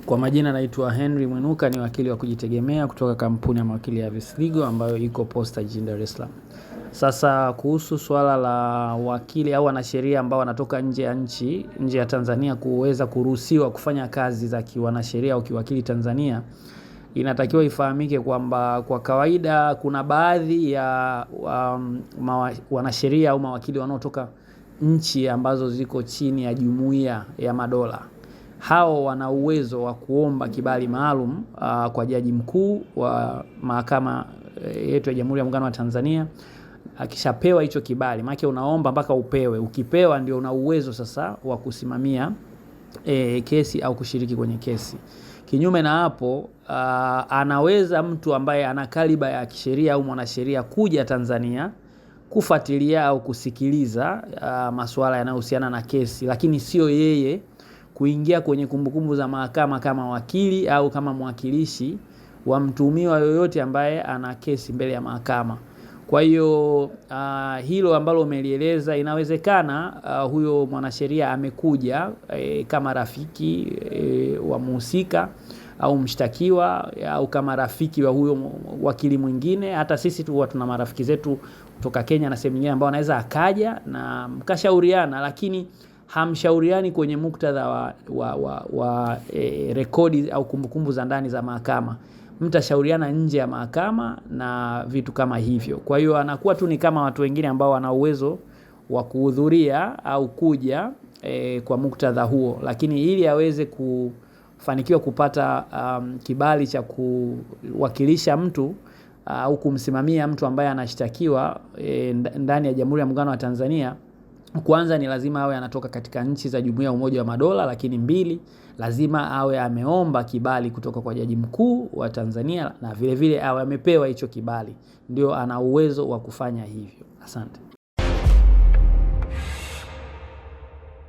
Kwa majina naitwa Henry Mwinuka, ni wakili wa kujitegemea kutoka kampuni ya mawakili ya Avis Legal ambayo iko Posta jijini Dar es Salaam. Sasa kuhusu swala la wakili au wanasheria ambao wanatoka nje ya nchi, nje ya Tanzania kuweza kuruhusiwa kufanya kazi za kiwanasheria au kiwakili Tanzania, inatakiwa ifahamike kwamba kwa kawaida kuna baadhi ya wanasheria au mawakili wanaotoka nchi ambazo ziko chini ya Jumuiya ya Madola. Hao wana uwezo wa kuomba kibali maalum kwa jaji mkuu wa mahakama yetu ya Jamhuri ya Muungano wa Tanzania. Akishapewa hicho kibali, maana unaomba mpaka upewe. Ukipewa ndio una uwezo sasa wa kusimamia kesi au kushiriki kwenye kesi. Kinyume na hapo, anaweza mtu ambaye ana kaliba ya kisheria au mwanasheria kuja Tanzania kufuatilia au kusikiliza masuala yanayohusiana na kesi, lakini sio yeye kuingia kwenye kumbukumbu za mahakama kama wakili au kama mwakilishi wa mtuhumiwa yoyote ambaye ana kesi mbele ya mahakama. Kwa hiyo hilo ambalo umelieleza, inawezekana huyo mwanasheria amekuja kama rafiki wa mhusika au mshtakiwa au kama rafiki wa huyo wakili mwingine. Hata sisi tu tuna marafiki zetu kutoka Kenya na sehemu nyingine ambao anaweza akaja na mkashauriana, lakini hamshauriani kwenye muktadha wa rekodi au kumbukumbu za ndani za mahakama. Mtashauriana nje ya mahakama na vitu kama hivyo. Kwa hiyo anakuwa tu ni kama watu wengine ambao wana uwezo wa kuhudhuria au kuja kwa muktadha huo, lakini ili aweze kufanikiwa kupata kibali cha kuwakilisha mtu au kumsimamia mtu ambaye anashtakiwa ndani ya Jamhuri ya Muungano wa Tanzania, kwanza ni lazima awe anatoka katika nchi za Jumuiya ya Umoja wa Madola, lakini mbili, lazima awe ameomba kibali kutoka kwa jaji mkuu wa Tanzania na vile vile awe amepewa hicho kibali, ndio ana uwezo wa kufanya hivyo. Asante.